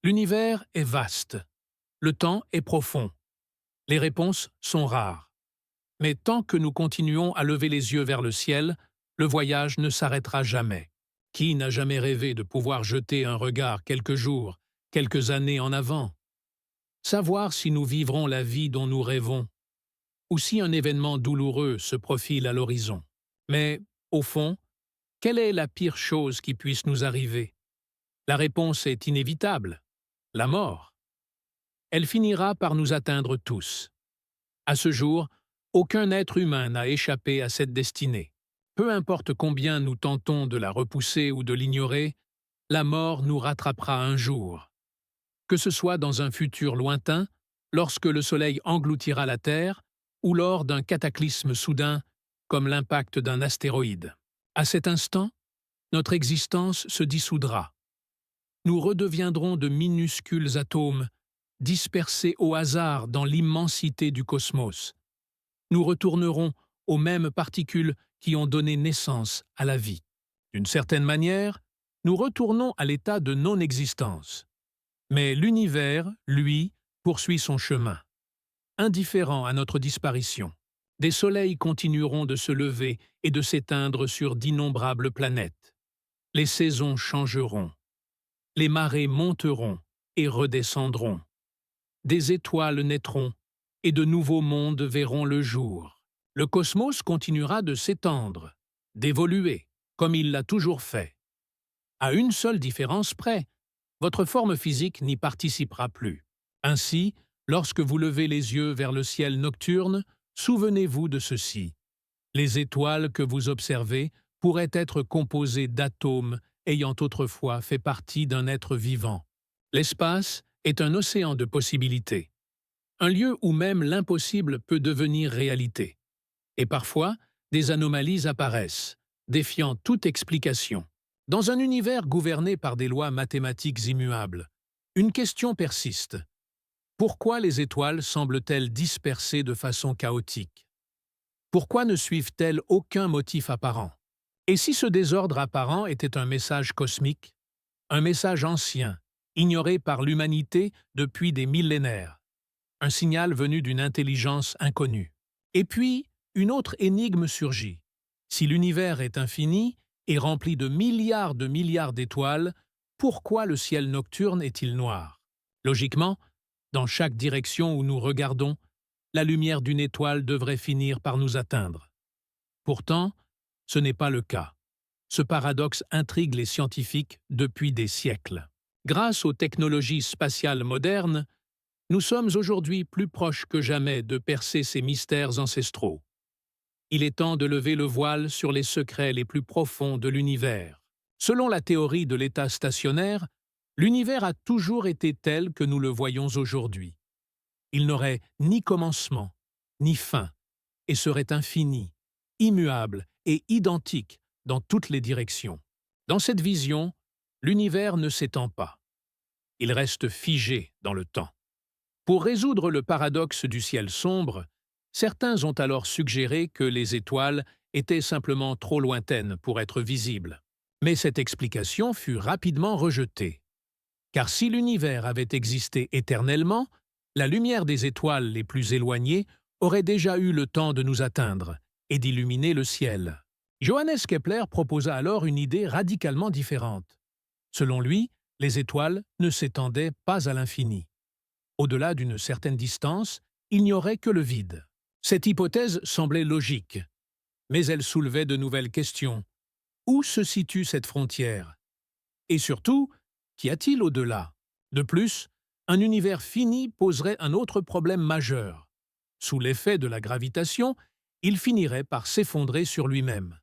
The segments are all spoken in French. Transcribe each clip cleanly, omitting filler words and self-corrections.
L'univers est vaste, le temps est profond, les réponses sont rares. Mais tant que nous continuons à lever les yeux vers le ciel, le voyage ne s'arrêtera jamais. Qui n'a jamais rêvé de pouvoir jeter un regard quelques jours, quelques années en avant? Savoir si nous vivrons la vie dont nous rêvons, ou si un événement douloureux se profile à l'horizon. Mais, au fond, quelle est la pire chose qui puisse nous arriver? La réponse est inévitable: la mort. Elle finira par nous atteindre tous. À ce jour, aucun être humain n'a échappé à cette destinée. Peu importe combien nous tentons de la repousser ou de l'ignorer, la mort nous rattrapera un jour. Que ce soit dans un futur lointain, lorsque le Soleil engloutira la Terre, ou lors d'un cataclysme soudain, comme l'impact d'un astéroïde. À cet instant, notre existence se dissoudra. Nous redeviendrons de minuscules atomes, dispersés au hasard dans l'immensité du cosmos. Nous retournerons aux mêmes particules qui ont donné naissance à la vie. D'une certaine manière, nous retournons à l'état de non-existence. Mais l'univers, lui, poursuit son chemin. Indifférent à notre disparition, des soleils continueront de se lever et de s'éteindre sur d'innombrables planètes. Les saisons changeront. Les marées monteront et redescendront. Des étoiles naîtront et de nouveaux mondes verront le jour. Le cosmos continuera de s'étendre, d'évoluer, comme il l'a toujours fait. À une seule différence près, votre forme physique n'y participera plus. Ainsi, lorsque vous levez les yeux vers le ciel nocturne, souvenez-vous de ceci: les étoiles que vous observez pourraient être composées d'atomes ayant autrefois fait partie d'un être vivant. L'espace est un océan de possibilités, un lieu où même l'impossible peut devenir réalité. Et parfois, des anomalies apparaissent, défiant toute explication. Dans un univers gouverné par des lois mathématiques immuables, une question persiste. Pourquoi les étoiles semblent-elles dispersées de façon chaotique? Pourquoi ne suivent-elles aucun motif apparent? Et si ce désordre apparent était un message cosmique, un message ancien, ignoré par l'humanité depuis des millénaires, un signal venu d'une intelligence inconnue? Et puis, une autre énigme surgit. Si l'univers est infini et rempli de milliards d'étoiles, pourquoi le ciel nocturne est-il noir? Logiquement, dans chaque direction où nous regardons, la lumière d'une étoile devrait finir par nous atteindre. Pourtant, ce n'est pas le cas. Ce paradoxe intrigue les scientifiques depuis des siècles. Grâce aux technologies spatiales modernes, nous sommes aujourd'hui plus proches que jamais de percer ces mystères ancestraux. Il est temps de lever le voile sur les secrets les plus profonds de l'univers. Selon la théorie de l'état stationnaire, l'univers a toujours été tel que nous le voyons aujourd'hui. Il n'aurait ni commencement, ni fin, et serait infini, immuable et identique dans toutes les directions. Dans cette vision, l'univers ne s'étend pas. Il reste figé dans le temps. Pour résoudre le paradoxe du ciel sombre, certains ont alors suggéré que les étoiles étaient simplement trop lointaines pour être visibles. Mais cette explication fut rapidement rejetée. Car si l'univers avait existé éternellement, la lumière des étoiles les plus éloignées aurait déjà eu le temps de nous atteindre et d'illuminer le ciel. Johannes Kepler proposa alors une idée radicalement différente. Selon lui, les étoiles ne s'étendaient pas à l'infini. Au-delà d'une certaine distance, il n'y aurait que le vide. Cette hypothèse semblait logique, mais elle soulevait de nouvelles questions. Où se situe cette frontière? Et surtout, qu'y a-t-il au-delà? De plus, un univers fini poserait un autre problème majeur. Sous l'effet de la gravitation, il finirait par s'effondrer sur lui-même.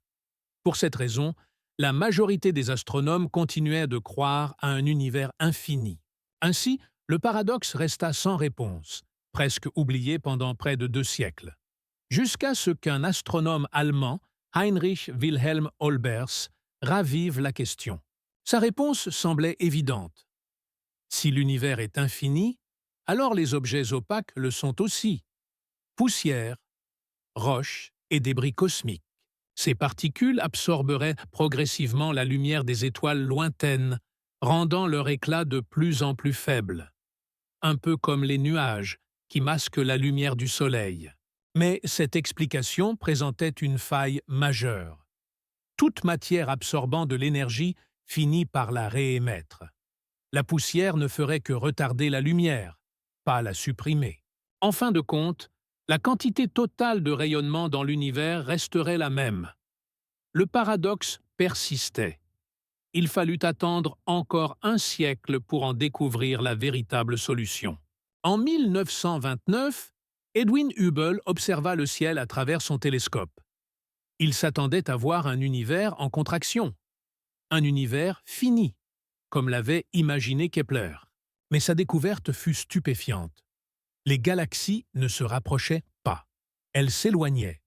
Pour cette raison, la majorité des astronomes continuaient de croire à un univers infini. Ainsi, le paradoxe resta sans réponse, presque oublié pendant près de 2 siècles. Jusqu'à ce qu'un astronome allemand, Heinrich Wilhelm Olbers, ravive la question. Sa réponse semblait évidente. Si l'univers est infini, alors les objets opaques le sont aussi. Poussière, roches et débris cosmiques. Ces particules absorberaient progressivement la lumière des étoiles lointaines, rendant leur éclat de plus en plus faible, un peu comme les nuages qui masquent la lumière du soleil. Mais cette explication présentait une faille majeure. Toute matière absorbant de l'énergie finit par la réémettre. La poussière ne ferait que retarder la lumière, pas la supprimer. En fin de compte, la quantité totale de rayonnement dans l'univers resterait la même. Le paradoxe persistait. Il fallut attendre encore un siècle pour en découvrir la véritable solution. En 1929, Edwin Hubble observa le ciel à travers son télescope. Il s'attendait à voir un univers en contraction, un univers fini, comme l'avait imaginé Kepler. Mais sa découverte fut stupéfiante. Les galaxies ne se rapprochaient pas. Elles s'éloignaient.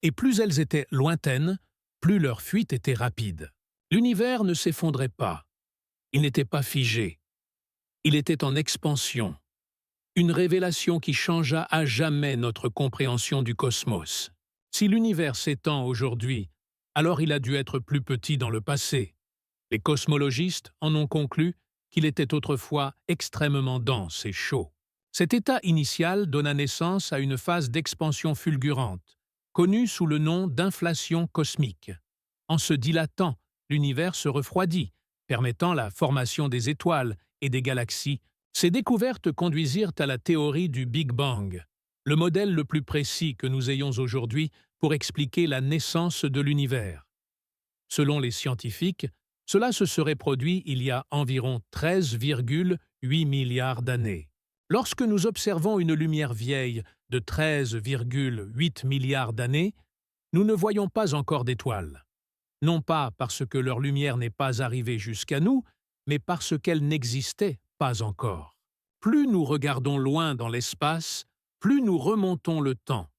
Et plus elles étaient lointaines, plus leur fuite était rapide. L'univers ne s'effondrait pas. Il n'était pas figé. Il était en expansion. Une révélation qui changea à jamais notre compréhension du cosmos. Si l'univers s'étend aujourd'hui, alors il a dû être plus petit dans le passé. Les cosmologistes en ont conclu qu'il était autrefois extrêmement dense et chaud. Cet état initial donna naissance à une phase d'expansion fulgurante, connue sous le nom d'inflation cosmique. En se dilatant, l'univers se refroidit, permettant la formation des étoiles et des galaxies. Ces découvertes conduisirent à la théorie du Big Bang, le modèle le plus précis que nous ayons aujourd'hui pour expliquer la naissance de l'univers. Selon les scientifiques, cela se serait produit il y a environ 13,8 milliards d'années. Lorsque nous observons une lumière vieille de 13,8 milliards d'années, nous ne voyons pas encore d'étoiles. Non pas parce que leur lumière n'est pas arrivée jusqu'à nous, mais parce qu'elle n'existait pas encore. Plus nous regardons loin dans l'espace, plus nous remontons le temps,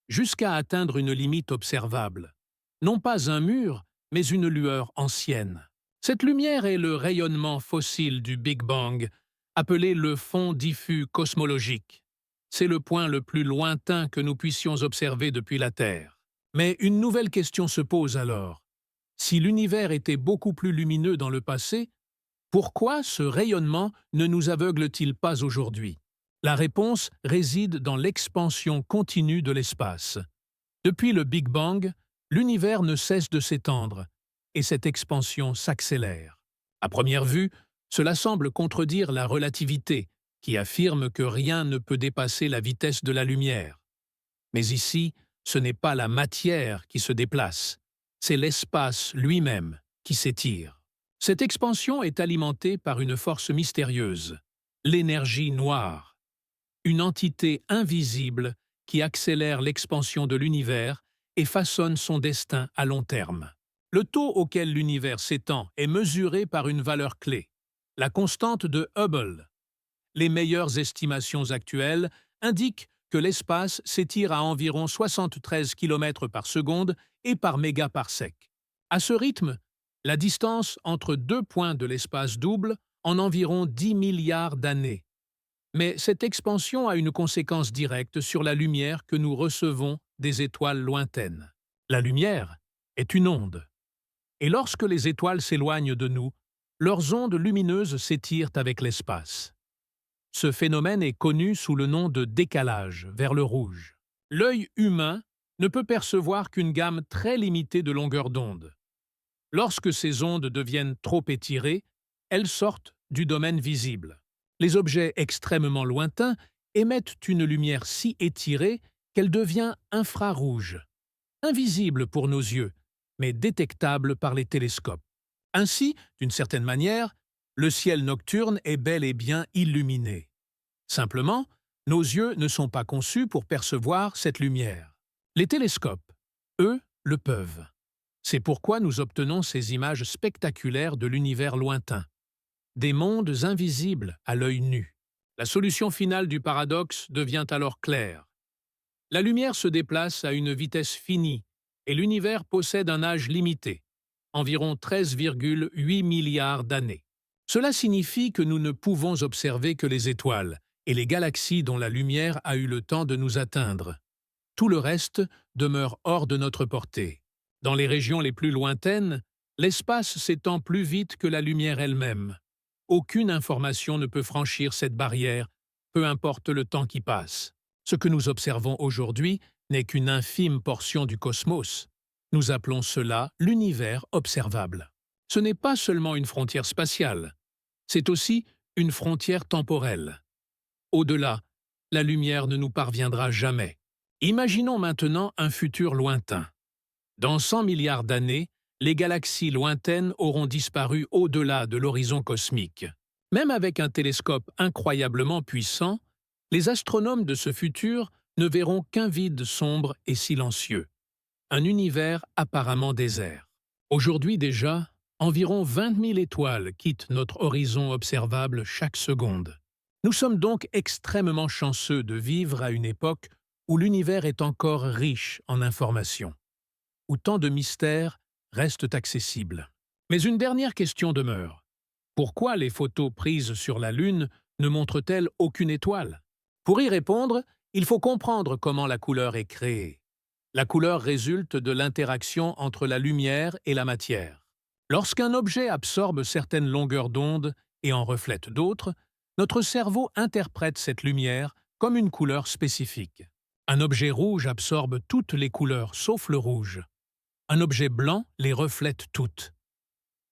jusqu'à atteindre une limite observable. Non pas un mur, mais une lueur ancienne. Cette lumière est le rayonnement fossile du Big Bang, appelé le fond diffus cosmologique. C'est le point le plus lointain que nous puissions observer depuis la Terre. Mais une nouvelle question se pose alors. Si l'univers était beaucoup plus lumineux dans le passé, pourquoi ce rayonnement ne nous aveugle-t-il pas aujourd'hui? La réponse réside dans l'expansion continue de l'espace. Depuis le Big Bang, l'univers ne cesse de s'étendre, et cette expansion s'accélère. À première vue, cela semble contredire la relativité, qui affirme que rien ne peut dépasser la vitesse de la lumière. Mais ici, ce n'est pas la matière qui se déplace, c'est l'espace lui-même qui s'étire. Cette expansion est alimentée par une force mystérieuse, l'énergie noire, une entité invisible qui accélère l'expansion de l'univers et façonne son destin à long terme. Le taux auquel l'univers s'étend est mesuré par une valeur clé, la constante de Hubble. Les meilleures estimations actuelles indiquent que l'espace s'étire à environ 73 km par seconde et par mégaparsec. À ce rythme, la distance entre deux points de l'espace double en environ 10 milliards d'années. Mais cette expansion a une conséquence directe sur la lumière que nous recevons des étoiles lointaines. La lumière est une onde. Et lorsque les étoiles s'éloignent de nous, leurs ondes lumineuses s'étirent avec l'espace. Ce phénomène est connu sous le nom de décalage vers le rouge. L'œil humain ne peut percevoir qu'une gamme très limitée de longueurs d'onde. Lorsque ces ondes deviennent trop étirées, elles sortent du domaine visible. Les objets extrêmement lointains émettent une lumière si étirée qu'elle devient infrarouge, invisible pour nos yeux, mais détectable par les télescopes. Ainsi, d'une certaine manière, le ciel nocturne est bel et bien illuminé. Simplement, nos yeux ne sont pas conçus pour percevoir cette lumière. Les télescopes, eux, le peuvent. C'est pourquoi nous obtenons ces images spectaculaires de l'univers lointain. Des mondes invisibles à l'œil nu. La solution finale du paradoxe devient alors claire. La lumière se déplace à une vitesse finie et l'univers possède un âge limité, environ 13,8 milliards d'années. Cela signifie que nous ne pouvons observer que les étoiles et les galaxies dont la lumière a eu le temps de nous atteindre. Tout le reste demeure hors de notre portée. Dans les régions les plus lointaines, l'espace s'étend plus vite que la lumière elle-même. aucune information ne peut franchir cette barrière, peu importe le temps qui passe. Ce que nous observons aujourd'hui n'est qu'une infime portion du cosmos. Nous appelons cela l'univers observable. Ce n'est pas seulement une frontière spatiale, c'est aussi une frontière temporelle. Au-delà, la lumière ne nous parviendra jamais. Imaginons maintenant un futur lointain. Dans 100 milliards d'années, les galaxies lointaines auront disparu au-delà de l'horizon cosmique. Même avec un télescope incroyablement puissant, les astronomes de ce futur ne verront qu'un vide sombre et silencieux. Un univers apparemment désert. Aujourd'hui déjà, environ 20 000 étoiles quittent notre horizon observable chaque seconde. Nous sommes donc extrêmement chanceux de vivre à une époque où l'univers est encore riche en informations, où tant de mystères restent accessibles. Mais une dernière question demeure. Pourquoi les photos prises sur la Lune ne montrent-elles aucune étoile? Pour y répondre, il faut comprendre comment la couleur est créée. La couleur résulte de l'interaction entre la lumière et la matière. Lorsqu'un objet absorbe certaines longueurs d'onde et en reflète d'autres, notre cerveau interprète cette lumière comme une couleur spécifique. Un objet rouge absorbe toutes les couleurs sauf le rouge. Un objet blanc les reflète toutes.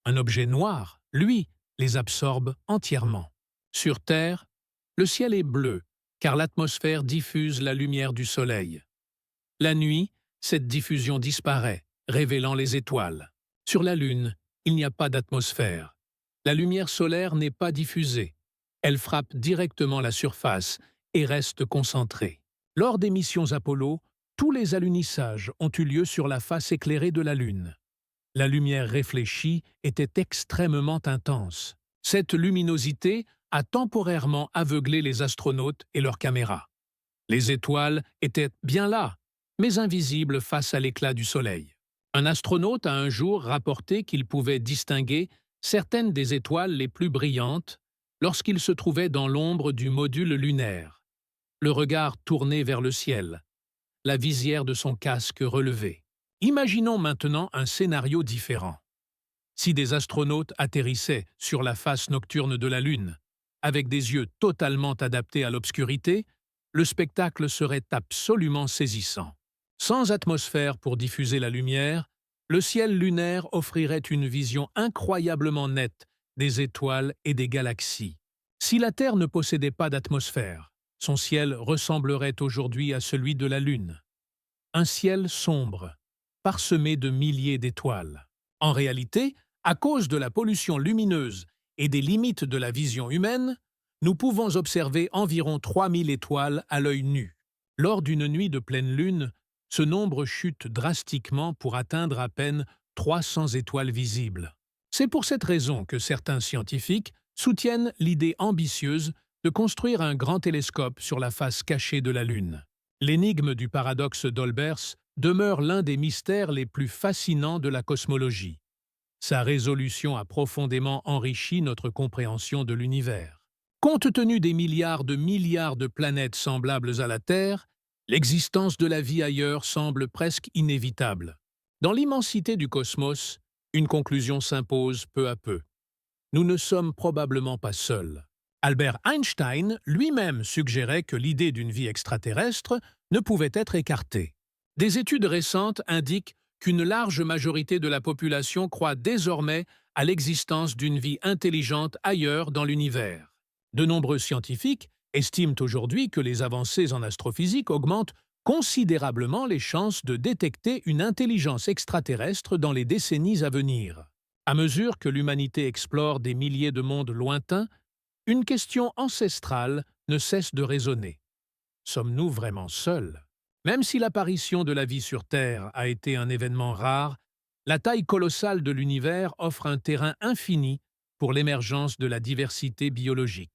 Un objet noir, lui, les absorbe entièrement. Sur Terre, le ciel est bleu, car l'atmosphère diffuse la lumière du soleil. La nuit, cette diffusion disparaît, révélant les étoiles. Sur la Lune, il n'y a pas d'atmosphère. La lumière solaire n'est pas diffusée. Elle frappe directement la surface et reste concentrée. Lors des missions Apollo, tous les alunissages ont eu lieu sur la face éclairée de la Lune. La lumière réfléchie était extrêmement intense. Cette luminosité a temporairement aveuglé les astronautes et leurs caméras. Les étoiles étaient bien là, mais invisibles face à l'éclat du Soleil. Un astronaute a un jour rapporté qu'il pouvait distinguer certaines des étoiles les plus brillantes lorsqu'il se trouvait dans l'ombre du module lunaire, le regard tourné vers le ciel, la visière de son casque relevée. Imaginons maintenant un scénario différent. Si des astronautes atterrissaient sur la face nocturne de la Lune, avec des yeux totalement adaptés à l'obscurité, le spectacle serait absolument saisissant. Sans atmosphère pour diffuser la lumière, le ciel lunaire offrirait une vision incroyablement nette des étoiles et des galaxies. Si la Terre ne possédait pas d'atmosphère, son ciel ressemblerait aujourd'hui à celui de la Lune. Un ciel sombre, parsemé de milliers d'étoiles. En réalité, à cause de la pollution lumineuse et des limites de la vision humaine, nous pouvons observer environ 3000 étoiles à l'œil nu. Lors d'une nuit de pleine lune, ce nombre chute drastiquement pour atteindre à peine 300 étoiles visibles. C'est pour cette raison que certains scientifiques soutiennent l'idée ambitieuse de construire un grand télescope sur la face cachée de la Lune. L'énigme du paradoxe d'Olbers demeure l'un des mystères les plus fascinants de la cosmologie. Sa résolution a profondément enrichi notre compréhension de l'univers. Compte tenu des milliards de planètes semblables à la Terre, l'existence de la vie ailleurs semble presque inévitable. Dans l'immensité du cosmos, une conclusion s'impose peu à peu. Nous ne sommes probablement pas seuls. Albert Einstein lui-même suggérait que l'idée d'une vie extraterrestre ne pouvait être écartée. Des études récentes indiquent qu'une large majorité de la population croit désormais à l'existence d'une vie intelligente ailleurs dans l'univers. De nombreux scientifiques estiment aujourd'hui que les avancées en astrophysique augmentent considérablement les chances de détecter une intelligence extraterrestre dans les décennies à venir. À mesure que l'humanité explore des milliers de mondes lointains, une question ancestrale ne cesse de résonner. Sommes-nous vraiment seuls? Même si l'apparition de la vie sur Terre a été un événement rare, la taille colossale de l'univers offre un terrain infini pour l'émergence de la diversité biologique.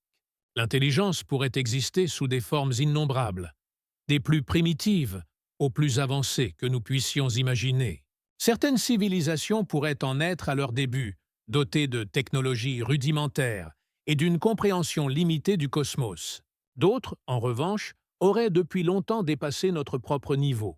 L'intelligence pourrait exister sous des formes innombrables, des plus primitives aux plus avancées que nous puissions imaginer. Certaines civilisations pourraient en être à leur début, dotées de technologies rudimentaires et d'une compréhension limitée du cosmos. D'autres, en revanche, auraient depuis longtemps dépassé notre propre niveau.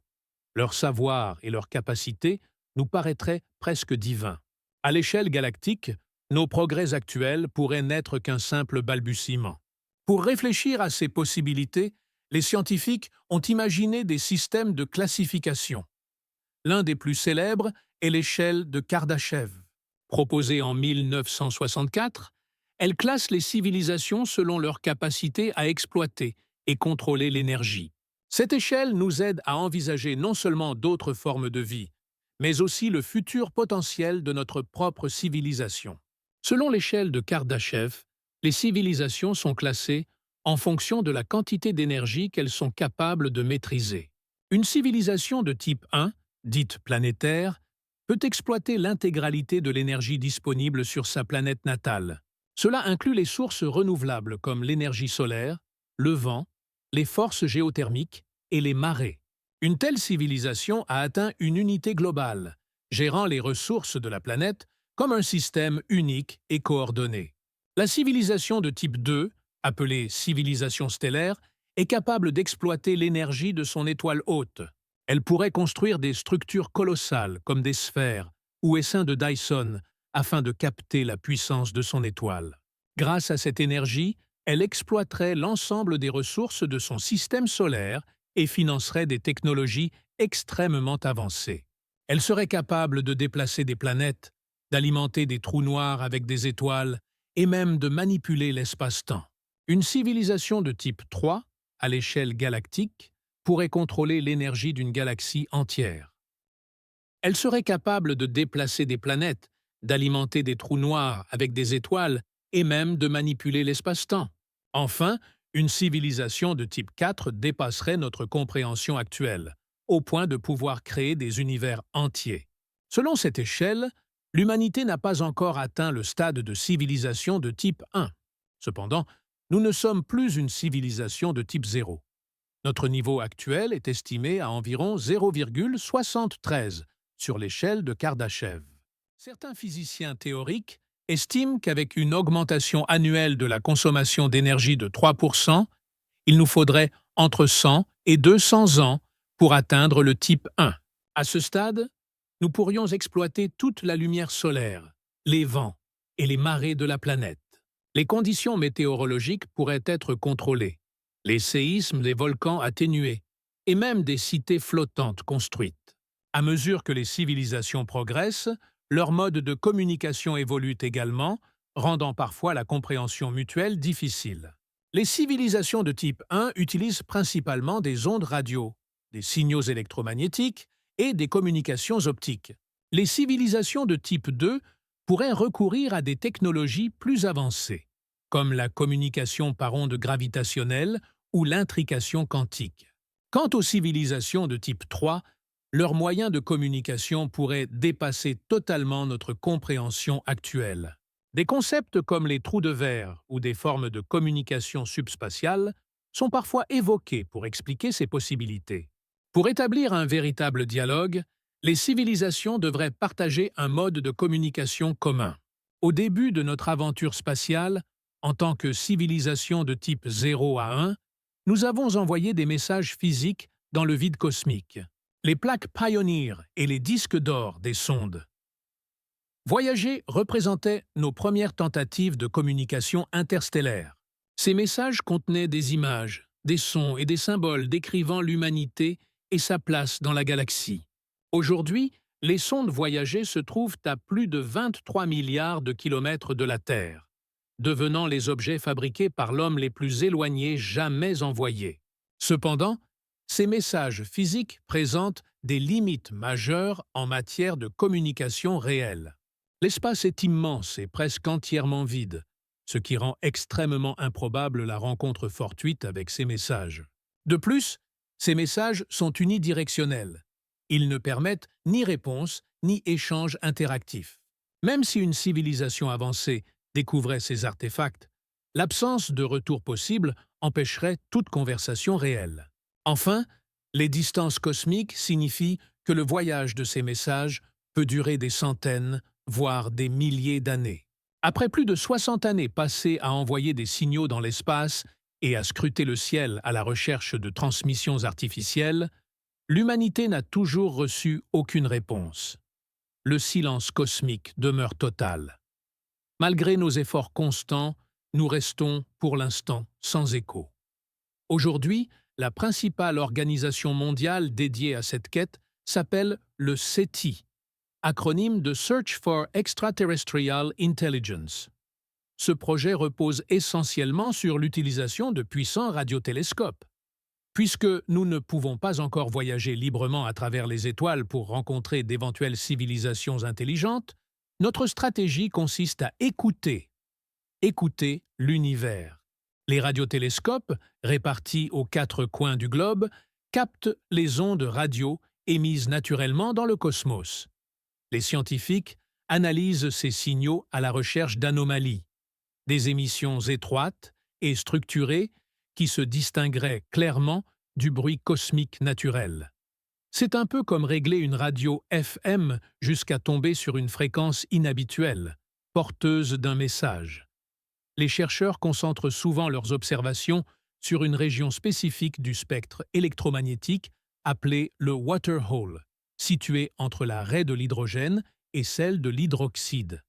Leur savoir et leur capacité nous paraîtraient presque divins. À l'échelle galactique, nos progrès actuels pourraient n'être qu'un simple balbutiement. Pour réfléchir à ces possibilités, les scientifiques ont imaginé des systèmes de classification. L'un des plus célèbres est l'échelle de Kardashev. Proposée en 1964, elle classe les civilisations selon leur capacité à exploiter et contrôler l'énergie. Cette échelle nous aide à envisager non seulement d'autres formes de vie, mais aussi le futur potentiel de notre propre civilisation. Selon l'échelle de Kardashev, les civilisations sont classées en fonction de la quantité d'énergie qu'elles sont capables de maîtriser. Une civilisation de type 1, dite planétaire, peut exploiter l'intégralité de l'énergie disponible sur sa planète natale. Cela inclut les sources renouvelables comme l'énergie solaire, le vent, les forces géothermiques et les marées. Une telle civilisation a atteint une unité globale, gérant les ressources de la planète comme un système unique et coordonné. La civilisation de type 2, appelée civilisation stellaire, est capable d'exploiter l'énergie de son étoile hôte. Elle pourrait construire des structures colossales comme des sphères ou essaims de Dyson afin de capter la puissance de son étoile. Grâce à cette énergie, elle exploiterait l'ensemble des ressources de son système solaire et financerait des technologies extrêmement avancées. Elle serait capable de déplacer des planètes, d'alimenter des trous noirs avec des étoiles et même de manipuler l'espace-temps. Une civilisation de type 3, à l'échelle galactique, pourrait contrôler l'énergie d'une galaxie entière. Elle serait capable de déplacer des planètes, d'alimenter des trous noirs avec des étoiles et même de manipuler l'espace-temps. Enfin, une civilisation de type 4 dépasserait notre compréhension actuelle, au point de pouvoir créer des univers entiers. Selon cette échelle, l'humanité n'a pas encore atteint le stade de civilisation de type 1. Cependant, nous ne sommes plus une civilisation de type 0. Notre niveau actuel est estimé à environ 0,73 sur l'échelle de Kardashev. Certains physiciens théoriques estiment qu'avec une augmentation annuelle de la consommation d'énergie de 3%, il nous faudrait entre 100 et 200 ans pour atteindre le type 1. À ce stade, nous pourrions exploiter toute la lumière solaire, les vents et les marées de la planète. Les conditions météorologiques pourraient être contrôlées, les séismes des volcans atténués et même des cités flottantes construites. À mesure que les civilisations progressent, leur mode de communication évolue également, rendant parfois la compréhension mutuelle difficile. Les civilisations de type 1 utilisent principalement des ondes radio, des signaux électromagnétiques et des communications optiques. Les civilisations de type 2 pourraient recourir à des technologies plus avancées, comme la communication par ondes gravitationnelles ou l'intrication quantique. Quant aux civilisations de type 3, leurs moyens de communication pourraient dépasser totalement notre compréhension actuelle. Des concepts comme les trous de verre ou des formes de communication subspatiale sont parfois évoqués pour expliquer ces possibilités. Pour établir un véritable dialogue, les civilisations devraient partager un mode de communication commun. Au début de notre aventure spatiale, en tant que civilisation de type 0 à 1, nous avons envoyé des messages physiques dans le vide cosmique. Les plaques Pioneer et les disques d'or des sondes. Voyager représentait nos premières tentatives de communication interstellaire. Ces messages contenaient des images, des sons et des symboles décrivant l'humanité et sa place dans la galaxie. Aujourd'hui, les sondes Voyager se trouvent à plus de 23 milliards de kilomètres de la Terre, devenant les objets fabriqués par l'homme les plus éloignés jamais envoyés. Cependant, ces messages physiques présentent des limites majeures en matière de communication réelle. L'espace est immense et presque entièrement vide, ce qui rend extrêmement improbable la rencontre fortuite avec ces messages. De plus, ces messages sont unidirectionnels. Ils ne permettent ni réponse ni échange interactif. Même si une civilisation avancée découvrait ces artefacts, l'absence de retour possible empêcherait toute conversation réelle. Enfin, les distances cosmiques signifient que le voyage de ces messages peut durer des centaines, voire des milliers d'années. Après plus de 60 années passées à envoyer des signaux dans l'espace et à scruter le ciel à la recherche de transmissions artificielles, l'humanité n'a toujours reçu aucune réponse. Le silence cosmique demeure total. Malgré nos efforts constants, nous restons, pour l'instant, sans écho. Aujourd'hui, la principale organisation mondiale dédiée à cette quête s'appelle le SETI, acronyme de Search for Extraterrestrial Intelligence. Ce projet repose essentiellement sur l'utilisation de puissants radiotélescopes. Puisque nous ne pouvons pas encore voyager librement à travers les étoiles pour rencontrer d'éventuelles civilisations intelligentes, notre stratégie consiste à écouter l'univers. Les radiotélescopes, répartis aux 4 coins du globe, captent les ondes radio émises naturellement dans le cosmos. Les scientifiques analysent ces signaux à la recherche d'anomalies, des émissions étroites et structurées qui se distingueraient clairement du bruit cosmique naturel. C'est un peu comme régler une radio FM jusqu'à tomber sur une fréquence inhabituelle, porteuse d'un message. Les chercheurs concentrent souvent leurs observations sur une région spécifique du spectre électromagnétique appelée le water hole, située entre la raie de l'hydrogène et celle de l'hydroxyde.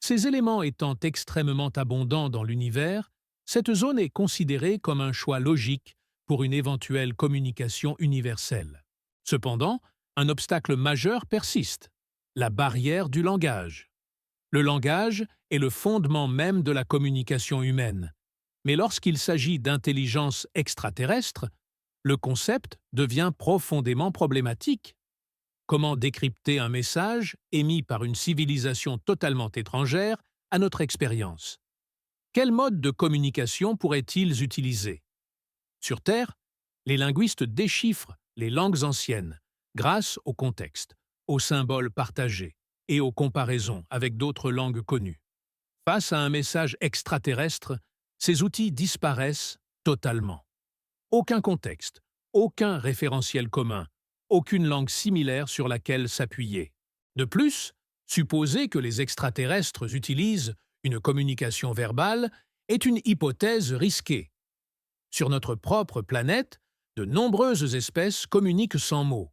Ces éléments étant extrêmement abondants dans l'univers, cette zone est considérée comme un choix logique pour une éventuelle communication universelle. Cependant, un obstacle majeur persiste, la barrière du langage. Le langage est le fondement même de la communication humaine. Mais lorsqu'il s'agit d'intelligence extraterrestre, le concept devient profondément problématique. Comment décrypter un message émis par une civilisation totalement étrangère à notre expérience? Quel mode de communication pourraient-ils utiliser? Sur Terre, les linguistes déchiffrent les langues anciennes grâce au contexte, aux symboles partagés et aux comparaisons avec d'autres langues connues. Face à un message extraterrestre, ces outils disparaissent totalement. Aucun contexte, aucun référentiel commun, aucune langue similaire sur laquelle s'appuyer. De plus, supposer que les extraterrestres utilisent une communication verbale est une hypothèse risquée. Sur notre propre planète, de nombreuses espèces communiquent sans mots.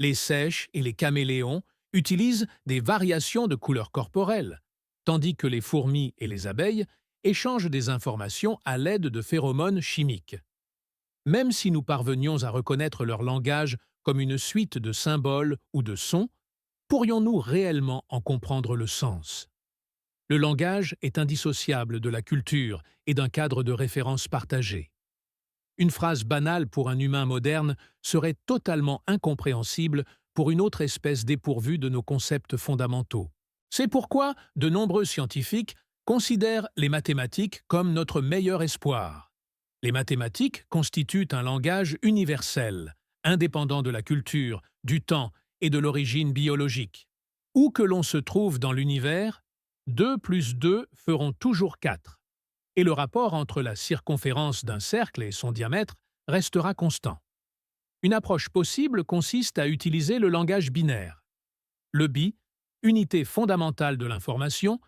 Les seiches et les caméléons utilisent des variations de couleurs corporelles, tandis que les fourmis et les abeilles échangent des informations à l'aide de phéromones chimiques. Même si nous parvenions à reconnaître leur langage comme une suite de symboles ou de sons, pourrions-nous réellement en comprendre le sens? Le langage est indissociable de la culture et d'un cadre de référence partagé. Une phrase banale pour un humain moderne serait totalement incompréhensible pour une autre espèce dépourvue de nos concepts fondamentaux. C'est pourquoi de nombreux scientifiques considèrent les mathématiques comme notre meilleur espoir. Les mathématiques constituent un langage universel, indépendant de la culture, du temps et de l'origine biologique. Où que l'on se trouve dans l'univers, 2 plus 2 feront toujours 4, et le rapport entre la circonférence d'un cercle et son diamètre restera constant. Une approche possible consiste à utiliser le langage binaire. Le bi, unité fondamentale de l'information,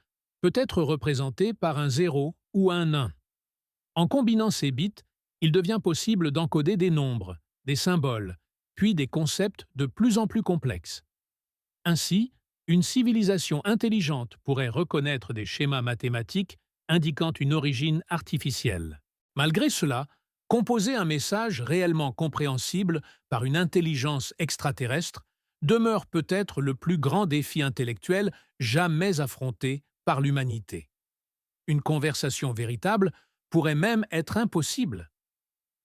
peut être représenté par un 0 ou un 1. En combinant ces bits, il devient possible d'encoder des nombres, des symboles, puis des concepts de plus en plus complexes. Ainsi, une civilisation intelligente pourrait reconnaître des schémas mathématiques indiquant une origine artificielle. Malgré cela, composer un message réellement compréhensible par une intelligence extraterrestre demeure peut-être le plus grand défi intellectuel jamais affronté par l'humanité. Une conversation véritable pourrait même être impossible.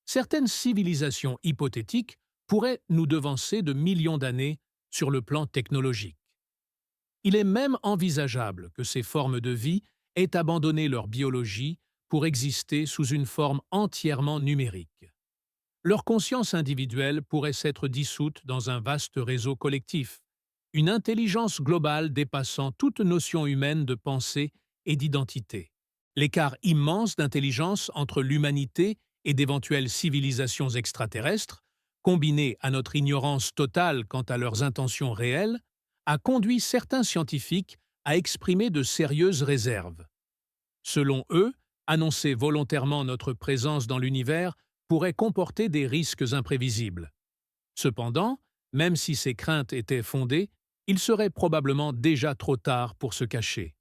Certaines civilisations hypothétiques pourraient nous devancer de millions d'années sur le plan technologique. Il est même envisageable que ces formes de vie aient abandonné leur biologie pour exister sous une forme entièrement numérique. Leur conscience individuelle pourrait s'être dissoute dans un vaste réseau collectif, une intelligence globale dépassant toute notion humaine de pensée et d'identité. L'écart immense d'intelligence entre l'humanité et d'éventuelles civilisations extraterrestres, combiné à notre ignorance totale quant à leurs intentions réelles, a conduit certains scientifiques à exprimer de sérieuses réserves. Selon eux, annoncer volontairement notre présence dans l'univers pourrait comporter des risques imprévisibles. Cependant, même si ces craintes étaient fondées, il serait probablement déjà trop tard pour se cacher.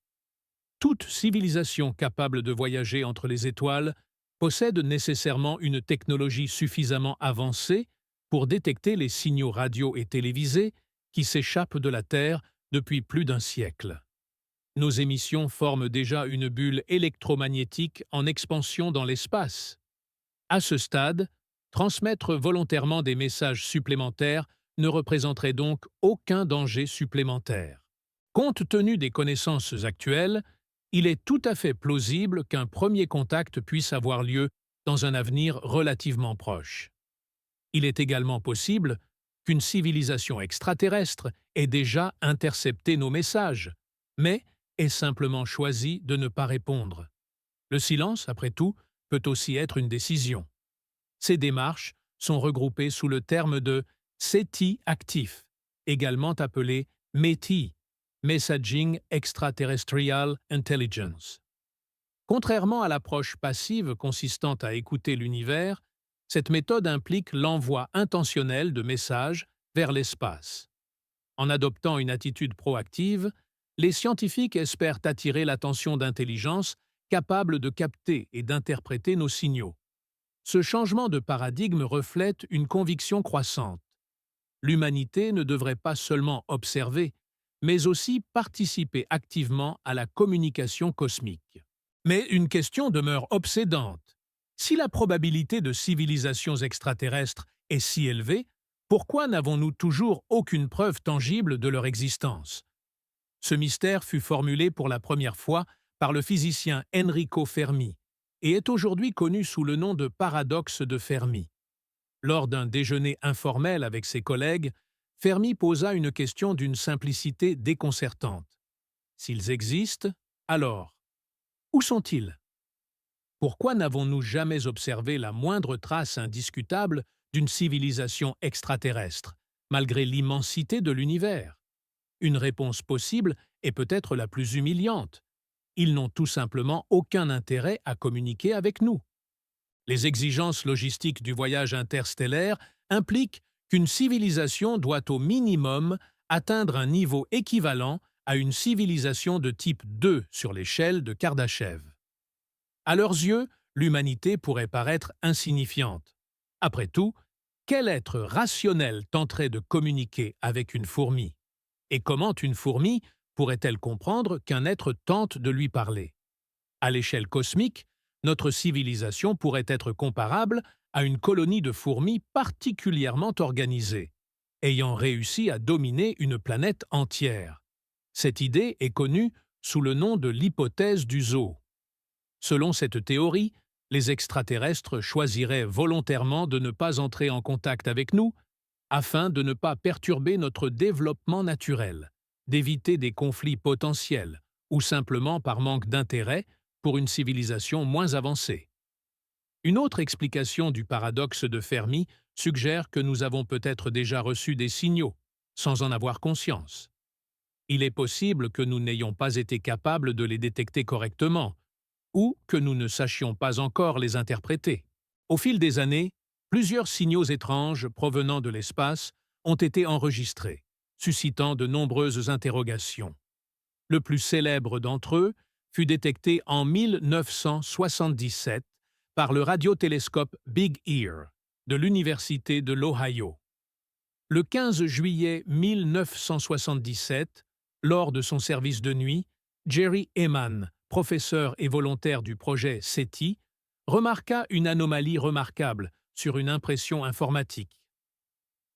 Toute civilisation capable de voyager entre les étoiles possède nécessairement une technologie suffisamment avancée pour détecter les signaux radio et télévisés qui s'échappent de la Terre depuis plus d'un siècle. Nos émissions forment déjà une bulle électromagnétique en expansion dans l'espace. À ce stade, transmettre volontairement des messages supplémentaires ne représenterait donc aucun danger supplémentaire. Compte tenu des connaissances actuelles, il est tout à fait plausible qu'un premier contact puisse avoir lieu dans un avenir relativement proche. Il est également possible qu'une civilisation extraterrestre ait déjà intercepté nos messages, mais ait simplement choisi de ne pas répondre. Le silence, après tout, peut aussi être une décision. Ces démarches sont regroupées sous le terme de SETI actif, également appelé METI, Messaging Extraterrestrial Intelligence. Contrairement à l'approche passive consistant à écouter l'univers, cette méthode implique l'envoi intentionnel de messages vers l'espace. En adoptant une attitude proactive, les scientifiques espèrent attirer l'attention d'intelligences capables de capter et d'interpréter nos signaux. Ce changement de paradigme reflète une conviction croissante. L'humanité ne devrait pas seulement observer, mais aussi participer activement à la communication cosmique. Mais une question demeure obsédante. Si la probabilité de civilisations extraterrestres est si élevée, pourquoi n'avons-nous toujours aucune preuve tangible de leur existence? Ce mystère fut formulé pour la première fois par le physicien Enrico Fermi et est aujourd'hui connu sous le nom de paradoxe de Fermi. Lors d'un déjeuner informel avec ses collègues, Fermi posa une question d'une simplicité déconcertante. S'ils existent, alors, où sont-ils? Pourquoi n'avons-nous jamais observé la moindre trace indiscutable d'une civilisation extraterrestre, malgré l'immensité de l'univers? Une réponse possible est peut-être la plus humiliante. Ils n'ont tout simplement aucun intérêt à communiquer avec nous. Les exigences logistiques du voyage interstellaire impliquent qu'une civilisation doit au minimum atteindre un niveau équivalent à une civilisation de type 2 sur l'échelle de Kardashev. À leurs yeux, l'humanité pourrait paraître insignifiante. Après tout, quel être rationnel tenterait de communiquer avec une fourmi? Et comment une fourmi pourrait-elle comprendre qu'un être tente de lui parler? À l'échelle cosmique, notre civilisation pourrait être comparable à une colonie de fourmis particulièrement organisée, ayant réussi à dominer une planète entière. Cette idée est connue sous le nom de l'hypothèse du zoo. Selon cette théorie, les extraterrestres choisiraient volontairement de ne pas entrer en contact avec nous afin de ne pas perturber notre développement naturel, d'éviter des conflits potentiels ou simplement par manque d'intérêt pour une civilisation moins avancée. Une autre explication du paradoxe de Fermi suggère que nous avons peut-être déjà reçu des signaux, sans en avoir conscience. Il est possible que nous n'ayons pas été capables de les détecter correctement, ou que nous ne sachions pas encore les interpréter. Au fil des années, plusieurs signaux étranges provenant de l'espace ont été enregistrés, suscitant de nombreuses interrogations. Le plus célèbre d'entre eux fut détecté en 1977 par le radiotélescope Big Ear de l'Université de l'Ohio. Le 15 juillet 1977, lors de son service de nuit, Jerry Ehman, professeur et volontaire du projet SETI, remarqua une anomalie remarquable sur une impression informatique.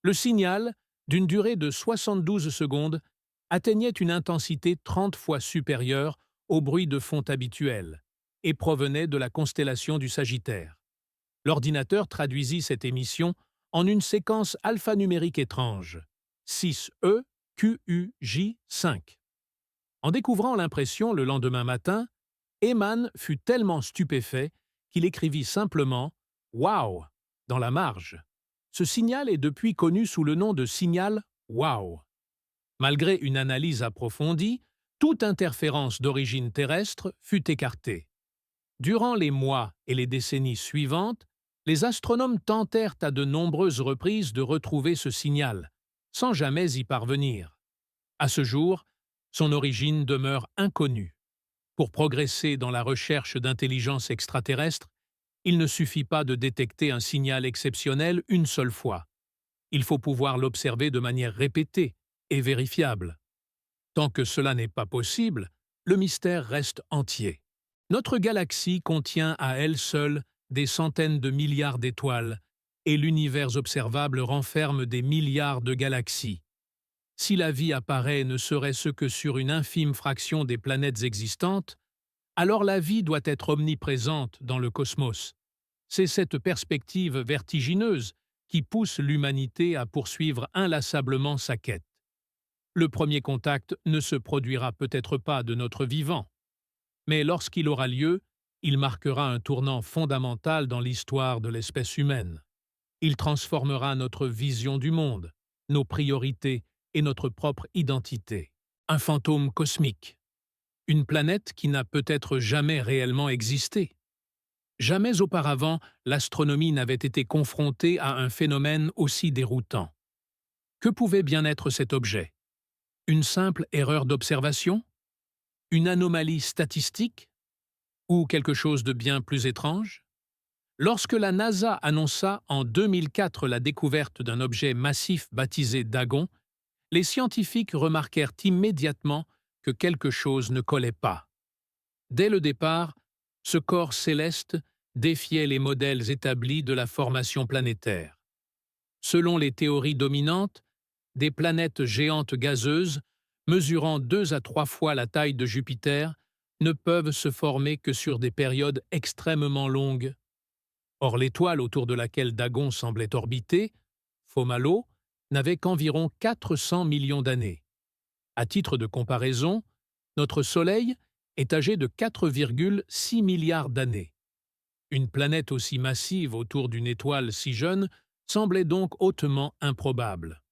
Le signal, d'une durée de 72 secondes, atteignait une intensité 30 fois supérieure au bruit de fond habituel et provenait de la constellation du Sagittaire. L'ordinateur traduisit cette émission en une séquence alphanumérique étrange, 6E QUJ5. En découvrant l'impression le lendemain matin, Ehman fut tellement stupéfait qu'il écrivit simplement « Wow » dans la marge. Ce signal est depuis connu sous le nom de signal Wow. Malgré une analyse approfondie, toute interférence d'origine terrestre fut écartée. Durant les mois et les décennies suivantes, les astronomes tentèrent à de nombreuses reprises de retrouver ce signal, sans jamais y parvenir. À ce jour, son origine demeure inconnue. Pour progresser dans la recherche d'intelligence extraterrestre, il ne suffit pas de détecter un signal exceptionnel une seule fois. Il faut pouvoir l'observer de manière répétée et vérifiable. Tant que cela n'est pas possible, le mystère reste entier. Notre galaxie contient à elle seule des centaines de milliards d'étoiles, et l'univers observable renferme des milliards de galaxies. Si la vie apparaît ne serait-ce que sur une infime fraction des planètes existantes, alors la vie doit être omniprésente dans le cosmos. C'est cette perspective vertigineuse qui pousse l'humanité à poursuivre inlassablement sa quête. Le premier contact ne se produira peut-être pas de notre vivant, mais lorsqu'il aura lieu, il marquera un tournant fondamental dans l'histoire de l'espèce humaine. Il transformera notre vision du monde, nos priorités et notre propre identité. Un fantôme cosmique. Une planète qui n'a peut-être jamais réellement existé. Jamais auparavant, l'astronomie n'avait été confrontée à un phénomène aussi déroutant. Que pouvait bien être cet objet? Une simple erreur d'observation? Une anomalie statistique? Ou quelque chose de bien plus étrange? Lorsque la NASA annonça en 2004 la découverte d'un objet massif baptisé Dagon, les scientifiques remarquèrent immédiatement que quelque chose ne collait pas. Dès le départ, ce corps céleste défiait les modèles établis de la formation planétaire. Selon les théories dominantes, des planètes géantes gazeuses, mesurant 2 à 3 fois la taille de Jupiter, ne peuvent se former que sur des périodes extrêmement longues. Or l'étoile autour de laquelle Dagon semblait orbiter, Fomalhaut, n'avait qu'environ 400 millions d'années. À titre de comparaison, notre Soleil est âgé de 4,6 milliards d'années. Une planète aussi massive autour d'une étoile si jeune semblait donc hautement improbable.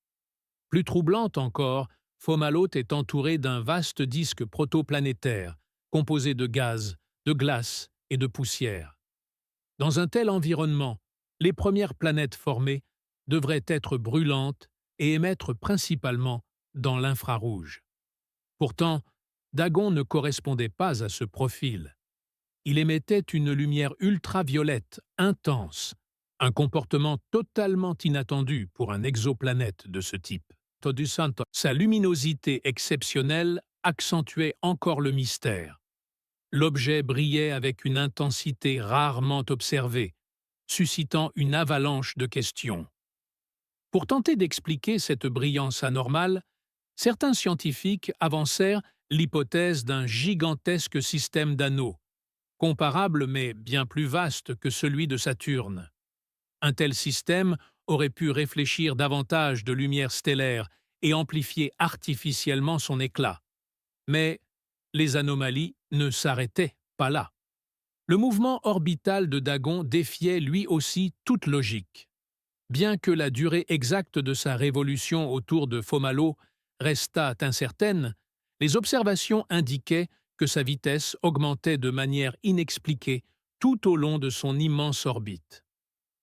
Plus troublante encore, Fomalhaut est entouré d'un vaste disque protoplanétaire, composé de gaz, de glace et de poussière. Dans un tel environnement, les premières planètes formées devraient être brûlantes et émettre principalement dans l'infrarouge. Pourtant, Dagon ne correspondait pas à ce profil. Il émettait une lumière ultraviolette intense, un comportement totalement inattendu pour un exoplanète de ce type. Sa luminosité exceptionnelle accentuait encore le mystère. L'objet brillait avec une intensité rarement observée, suscitant une avalanche de questions. Pour tenter d'expliquer cette brillance anormale, certains scientifiques avancèrent l'hypothèse d'un gigantesque système d'anneaux, comparable mais bien plus vaste que celui de Saturne. Un tel système aurait pu réfléchir davantage de lumière stellaire et amplifier artificiellement son éclat. Mais les anomalies ne s'arrêtaient pas là. Le mouvement orbital de Dagon défiait lui aussi toute logique. Bien que la durée exacte de sa révolution autour de Fomalhaut restât incertaine, les observations indiquaient que sa vitesse augmentait de manière inexpliquée tout au long de son immense orbite.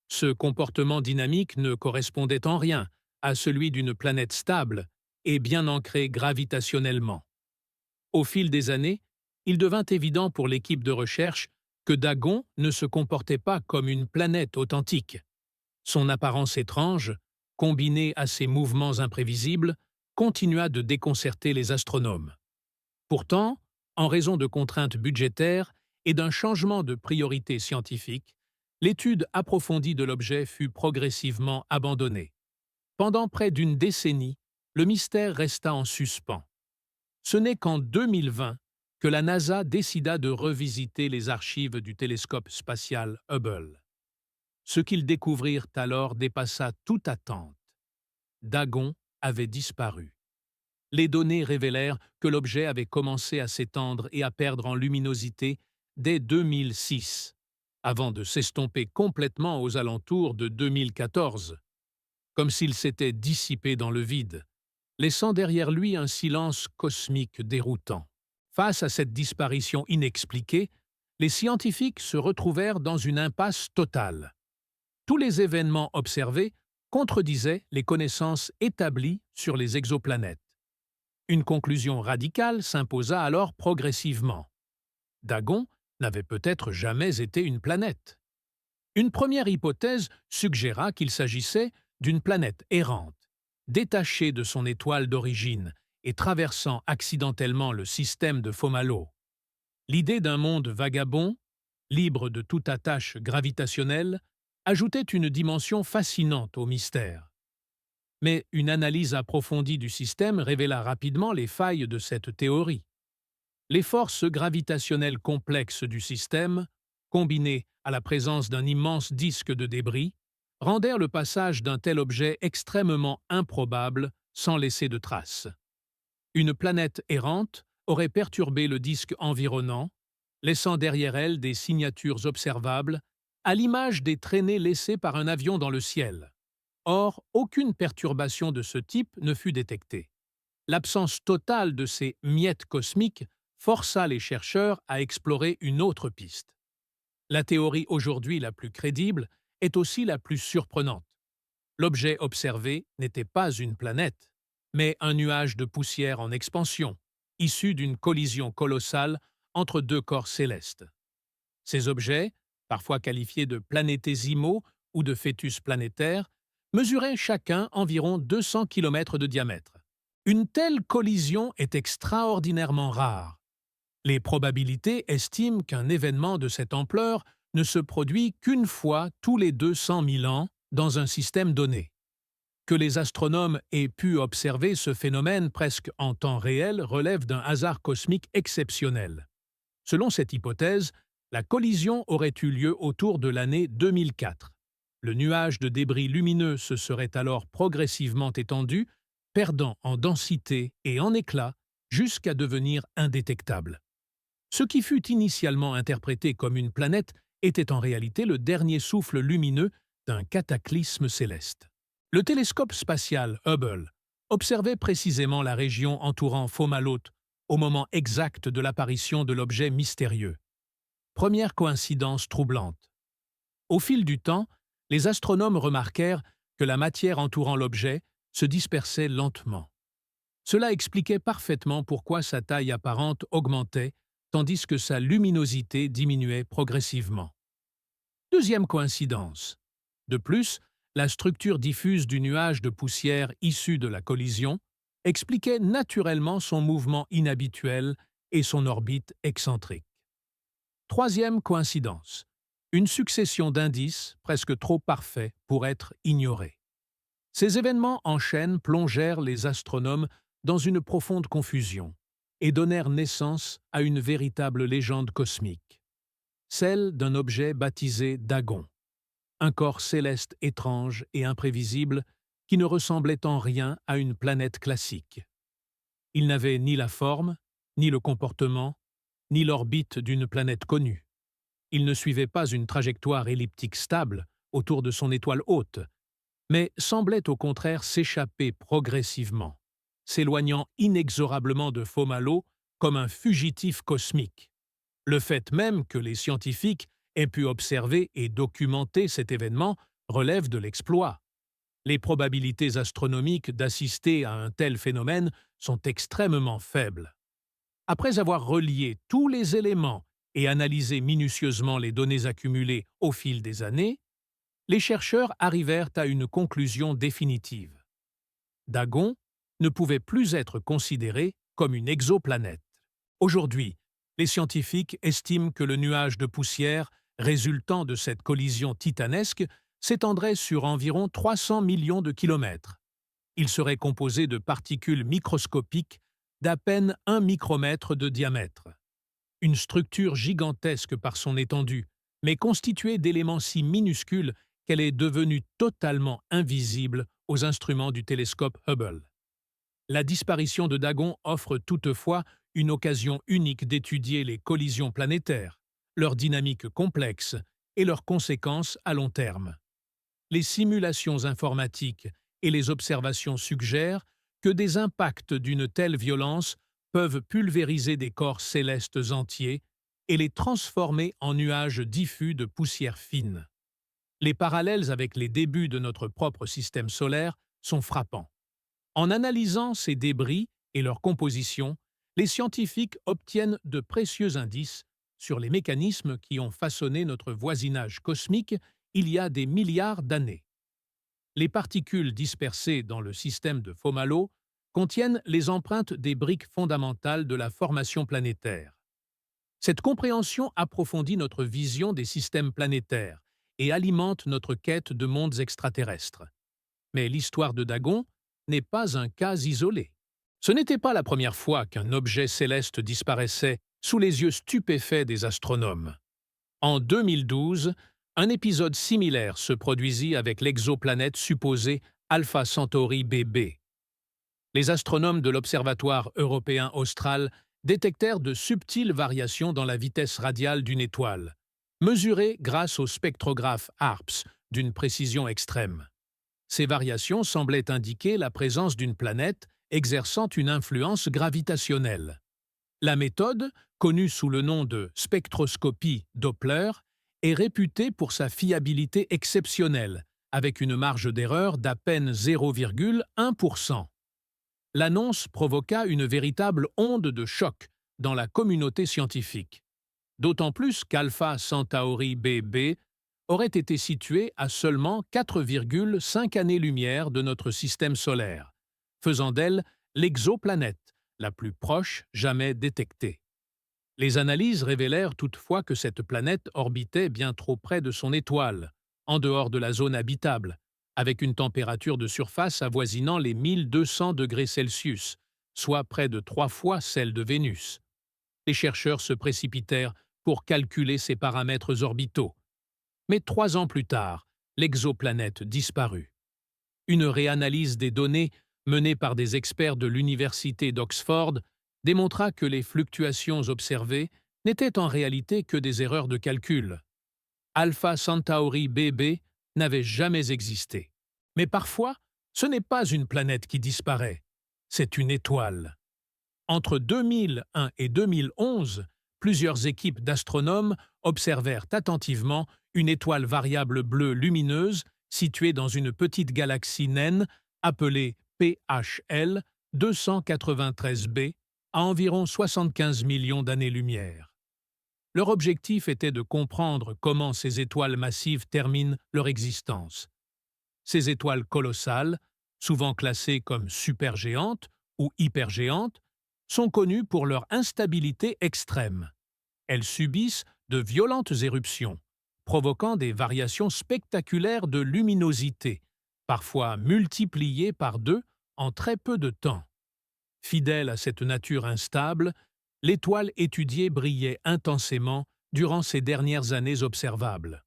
Ce comportement dynamique ne correspondait en rien à celui d'une planète stable et bien ancrée gravitationnellement. Au fil des années, il devint évident pour l'équipe de recherche que Dagon ne se comportait pas comme une planète authentique. Son apparence étrange, combinée à ses mouvements imprévisibles, continua de déconcerter les astronomes. Pourtant, en raison de contraintes budgétaires et d'un changement de priorité scientifique, l'étude approfondie de l'objet fut progressivement abandonnée. Pendant près d'une décennie, le mystère resta en suspens. Ce n'est qu'en 2020 que la NASA décida de revisiter les archives du télescope spatial Hubble. Ce qu'ils découvrirent alors dépassa toute attente. Dagon avait disparu. Les données révélèrent que l'objet avait commencé à s'étendre et à perdre en luminosité dès 2006, avant de s'estomper complètement aux alentours de 2014, comme s'il s'était dissipé dans le vide, laissant derrière lui un silence cosmique déroutant. Face à cette disparition inexpliquée, les scientifiques se retrouvèrent dans une impasse totale. Tous les événements observés contredisaient les connaissances établies sur les exoplanètes. Une conclusion radicale s'imposa alors progressivement. Dagon n'avait peut-être jamais été une planète. Une première hypothèse suggéra qu'il s'agissait d'une planète errante, détachée de son étoile d'origine et traversant accidentellement le système de Fomalhaut. L'idée d'un monde vagabond, libre de toute attache gravitationnelle, ajoutait une dimension fascinante au mystère. Mais une analyse approfondie du système révéla rapidement les failles de cette théorie. Les forces gravitationnelles complexes du système, combinées à la présence d'un immense disque de débris, rendèrent le passage d'un tel objet extrêmement improbable sans laisser de traces. Une planète errante aurait perturbé le disque environnant, laissant derrière elle des signatures observables, à l'image des traînées laissées par un avion dans le ciel. Or, aucune perturbation de ce type ne fut détectée. L'absence totale de ces miettes cosmiques força les chercheurs à explorer une autre piste. La théorie aujourd'hui la plus crédible est aussi la plus surprenante. L'objet observé n'était pas une planète, mais un nuage de poussière en expansion, issu d'une collision colossale entre deux corps célestes. Ces objets, parfois qualifiés de planétésimaux ou de fœtus planétaires, mesuraient chacun environ 200 km de diamètre. Une telle collision est extraordinairement rare. Les probabilités estiment qu'un événement de cette ampleur ne se produit qu'une fois tous les 200 000 ans dans un système donné. Que les astronomes aient pu observer ce phénomène presque en temps réel relève d'un hasard cosmique exceptionnel. Selon cette hypothèse, la collision aurait eu lieu autour de l'année 2004. Le nuage de débris lumineux se serait alors progressivement étendu, perdant en densité et en éclat jusqu'à devenir indétectable. Ce qui fut initialement interprété comme une planète était en réalité le dernier souffle lumineux d'un cataclysme céleste. Le télescope spatial Hubble observait précisément la région entourant Fomalhaut au moment exact de l'apparition de l'objet mystérieux. Première coïncidence troublante. Au fil du temps, les astronomes remarquèrent que la matière entourant l'objet se dispersait lentement. Cela expliquait parfaitement pourquoi sa taille apparente augmentait tandis que sa luminosité diminuait progressivement. Deuxième coïncidence. De plus, la structure diffuse du nuage de poussière issu de la collision expliquait naturellement son mouvement inhabituel et son orbite excentrique. Troisième coïncidence. Une succession d'indices presque trop parfaits pour être ignorés. Ces événements en chaîne plongèrent les astronomes dans une profonde confusion et donnèrent naissance à une véritable légende cosmique, celle d'un objet baptisé Dagon, un corps céleste étrange et imprévisible qui ne ressemblait en rien à une planète classique. Il n'avait ni la forme, ni le comportement, ni l'orbite d'une planète connue. Il ne suivait pas une trajectoire elliptique stable autour de son étoile haute, mais semblait au contraire s'échapper progressivement, s'éloignant inexorablement de Fomalhaut comme un fugitif cosmique. Le fait même que les scientifiques aient pu observer et documenter cet événement relève de l'exploit. Les probabilités astronomiques d'assister à un tel phénomène sont extrêmement faibles. Après avoir relié tous les éléments et analysé minutieusement les données accumulées au fil des années, les chercheurs arrivèrent à une conclusion définitive. Dagon ne pouvait plus être considéré comme une exoplanète. Aujourd'hui, les scientifiques estiment que le nuage de poussière résultant de cette collision titanesque s'étendrait sur environ 300 millions de kilomètres. Il serait composé de particules microscopiques d'à peine 1 micromètre de diamètre. Une structure gigantesque par son étendue, mais constituée d'éléments si minuscules qu'elle est devenue totalement invisible aux instruments du télescope Hubble. La disparition de Dagon offre toutefois une occasion unique d'étudier les collisions planétaires, leur dynamique complexe et leurs conséquences à long terme. Les simulations informatiques et les observations suggèrent que des impacts d'une telle violence peuvent pulvériser des corps célestes entiers et les transformer en nuages diffus de poussière fine. Les parallèles avec les débuts de notre propre système solaire sont frappants. En analysant ces débris et leur composition, les scientifiques obtiennent de précieux indices sur les mécanismes qui ont façonné notre voisinage cosmique il y a des milliards d'années. Les particules dispersées dans le système de Fomalhaut contiennent les empreintes des briques fondamentales de la formation planétaire. Cette compréhension approfondit notre vision des systèmes planétaires et alimente notre quête de mondes extraterrestres. Mais l'histoire de Dagon n'est pas un cas isolé. Ce n'était pas la première fois qu'un objet céleste disparaissait sous les yeux stupéfaits des astronomes. En 2012, un épisode similaire se produisit avec l'exoplanète supposée Alpha Centauri b. Les astronomes de l'Observatoire européen austral détectèrent de subtiles variations dans la vitesse radiale d'une étoile, mesurées grâce au spectrographe HARPS d'une précision extrême. Ces variations semblaient indiquer la présence d'une planète exerçant une influence gravitationnelle. La méthode, connue sous le nom de spectroscopie Doppler, est réputée pour sa fiabilité exceptionnelle, avec une marge d'erreur d'à peine 0,1%. L'annonce provoqua une véritable onde de choc dans la communauté scientifique, d'autant plus qu'Alpha Centauri b aurait été situé à seulement 4,5 années-lumière de notre système solaire, faisant d'elle l'exoplanète la plus proche jamais détectée. Les analyses révélèrent toutefois que cette planète orbitait bien trop près de son étoile, en dehors de la zone habitable, avec une température de surface avoisinant les 1200 degrés Celsius, soit près de 3 fois celle de Vénus. Les chercheurs se précipitèrent pour calculer ces paramètres orbitaux. Mais 3 ans plus tard, l'exoplanète disparut. Une réanalyse des données menée par des experts de l'Université d'Oxford démontra que les fluctuations observées n'étaient en réalité que des erreurs de calcul. Alpha Centauri b n'avait jamais existé. Mais parfois, ce n'est pas une planète qui disparaît, c'est une étoile. Entre 2001 et 2011, plusieurs équipes d'astronomes observèrent attentivement une étoile variable bleue lumineuse située dans une petite galaxie naine appelée PHL 293b à environ 75 millions d'années-lumière. Leur objectif était de comprendre comment ces étoiles massives terminent leur existence. Ces étoiles colossales, souvent classées comme supergéantes ou hypergéantes, sont connues pour leur instabilité extrême. Elles subissent de violentes éruptions, provoquant des variations spectaculaires de luminosité, parfois multipliées par 2 en très peu de temps. Fidèle à cette nature instable, l'étoile étudiée brillait intensément durant ces dernières années observables.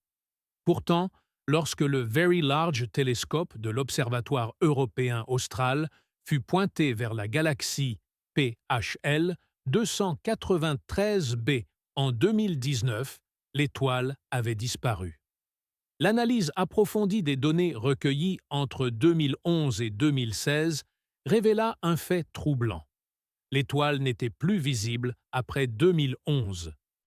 Pourtant, lorsque le Very Large Telescope de l'Observatoire européen austral fut pointé vers la galaxie PHL 293b en 2019, l'étoile avait disparu. L'analyse approfondie des données recueillies entre 2011 et 2016 révéla un fait troublant. L'étoile n'était plus visible après 2011.